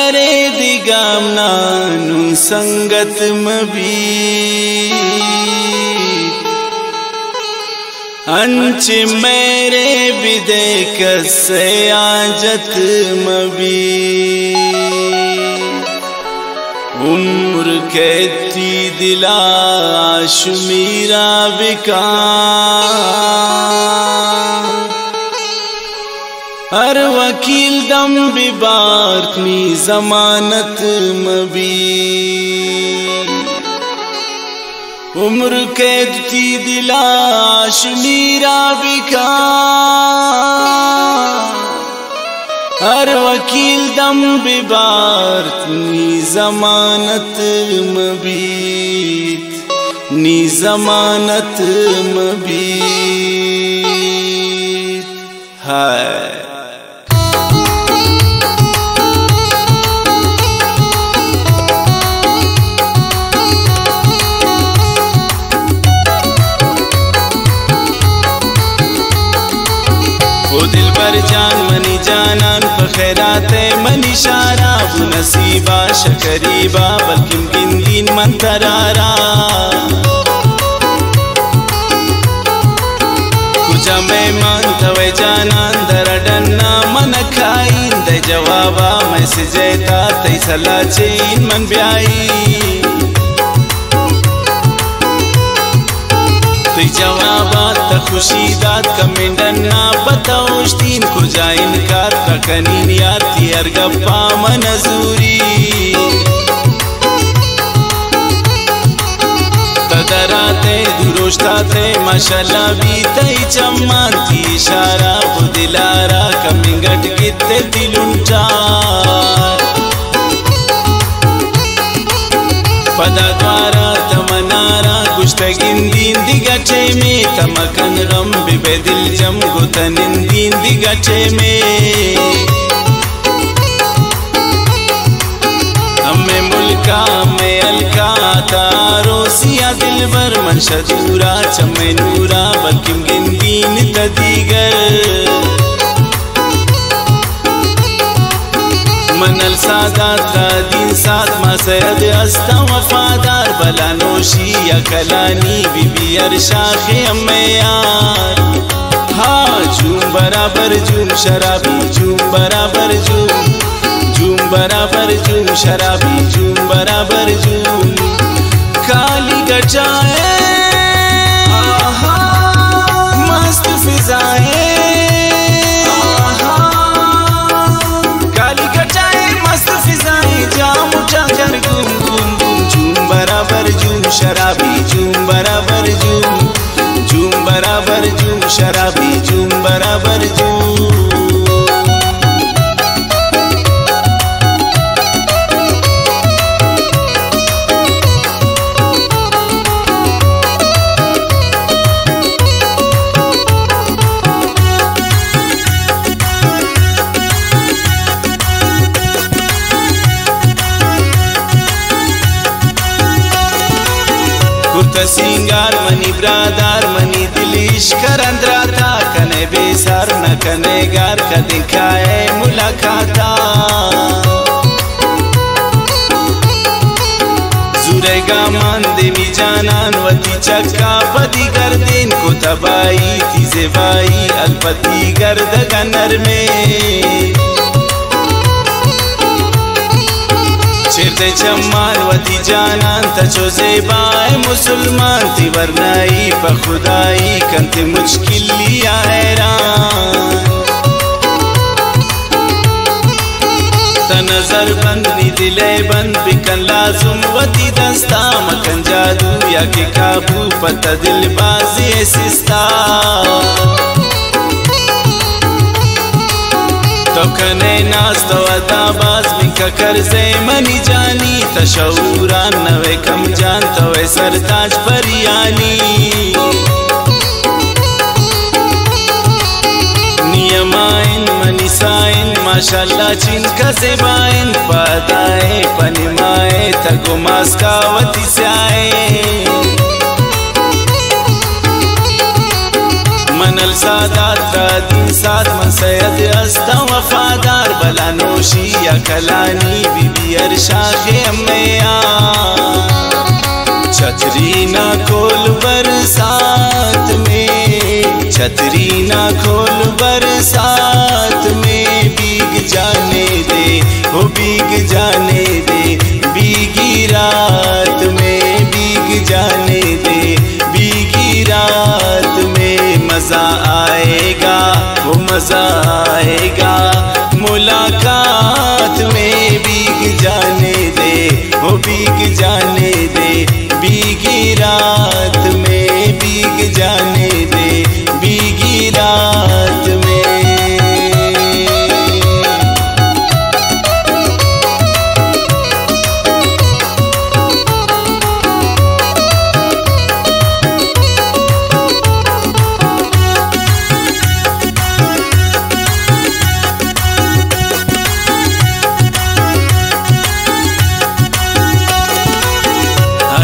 मेरे दिगामना नु संगत मबी अंच मेरे विदे कसे आजत मबी उम्र कहती दिला शुमीरा बिका हर वकील दम बिबारनी जमानत मबी उम्र कहती दिला शुमीरा बिका हर वकील दम बिबारनी जमानत मबीत नी जमानत मबीत है। वो दिल पर जान मनी जानन फखैरात मनी शारा वो नसीबा शकरीबा बल्किम किन दिन मन तरारा कुजा मेहमान थवे जानन दरडन्ना मन खाइन दे जवाबा मैसेज ता तै सला चेन मन ब्याई जवाबात खुशी दात कमेंडना बताओश तीन को जाइन कार का कनीन यार तियर गप्पा मनजूरी तदराते दुरुष्टाते माशाल्लाह बीते चम्मान थी इशारा वो दिलारा कमिंगट किते दिलुंटा पदा द्वारा तमनारा गुश्तगिन दीन दिगचे में तमकन रम बिबे दिल जम गुतनिन दीन दिगचे में हमें मुल्का में अलका तारो सिया दिल बर मनशदूरा चमे नूरा बल्किम गिन दीन तदीगर मनल सादात का दिन साथ मा सैयद अस्ता वफादार बला नोशी या कलानी बीबी अरशाखे अम्मे यार हाँ झूम बराबर झूम शराबी झूम बराबर झूम बराबर झूम शराबी झूम बराबर झूम काली गजाए मस्त फिजाए शराबी झूम बराबर झूम बराबर झूम शराबी झूम बराबर झूम सिंगार मनी ब्रादार मनी दिलिश करंद्राता कने बेसार न कने गार का दिखाए मुलाकाता जुरेगा मान देवी जानन वती चक्का पदी कर दिन को तबाई थी जेबाई अलपति गर्द गनर में चिरते चम्मान वती जानन तचो जेबाए मुसलमान थी वरनाई बखुदाई कंते मुश्किल लिया हैरान तनजर बंद नी दिले बंद बिकन लाजुम वती दस्ता मकन जादू या के काबू पता दिल बाजी सिस्ता तो कने नाज तो अदाबाज बिका करजे मनी जानी तशऊरा नवे कम जान तो वे सरताज परियानी नियमाइन मनी साइन माशाल्लाह चिन का सेबाइन पदाए पनिमाए तको मास्कावती से आए मनल सादात का दिन साथ मन सैयद अस्ता वफादार भला नोशी या कलानी बीबी अर्शा के अम्मैया। छतरी ना खोल बरसात में, छतरी ना खोल बरसात में, भीग जाने दे हो भीग जाने दे, भीगी रात में भीग जाने दे, भीगी रात में। मजा आएगा वो मजा आएगा, मुलाकात में भीग जाने दे वो भीग जाने दे, भीगी रात में भीग जाने दे, भीगी रात में।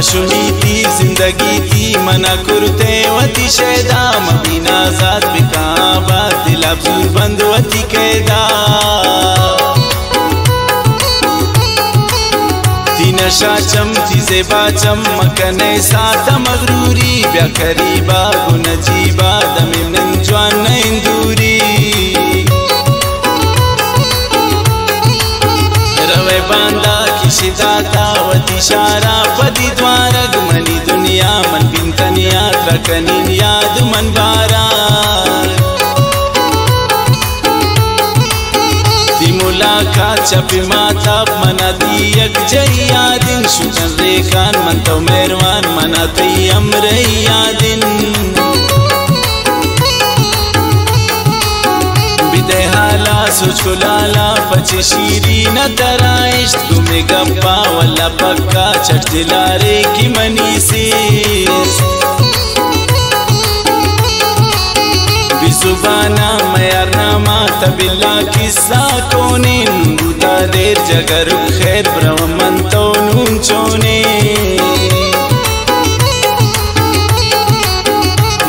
शुनी थी जिंदगी थी मना कुर्ते वती शैदा, मदीना ज़ात बिकाबाद दिल अब्दुल बंद वती कैदा। थी नशा चम थी ज़ेबा चम मकने साथ मगरूरी, ब्या करीबा गुनजीबा दमिम नंजवान इंदूरी। रवे बांदा किशिदाता वती शारा पदी द्वारग, मनी दुनिया मन बिंतनिया त्रकनीन याद मन बारा। दी मुलाकात चपी माता मना दियक जैया दिन, शुजन रेखान मन तो मेहरवान मना तई अमरैया दिन। बिदेहाला सुचुलाला पचे शीरी न तराइश, तुम्हें गप्पा वल्ला पक्का चट दिलारे की मनी से। बिजुबाना मयारनामा तबिल्ला किस्सा कोने, नूता देर जगर खैर ब्रह्मन तो नून चोने।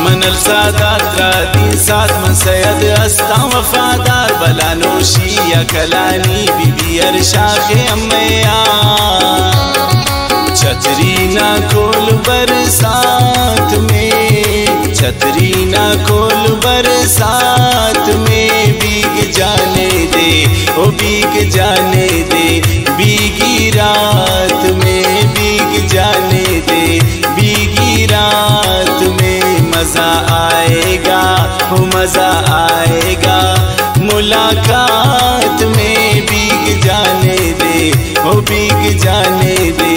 मनल सादात राती साथ मन सैयद अस्ता वफादार, भला नोशी या कलानी बीबी अर्शा के अम्मैया। छतरी ना खोल बरसात में, छतरी ना खोल बरसात में, भीग जाने दे ओ भीग जाने दे, भीगी रात में भीग जाने दे, भीगी रात में। मजा आएगा हो मजा आएगा, मुलाकात में भीग जाने दे हो भीग जाने दे,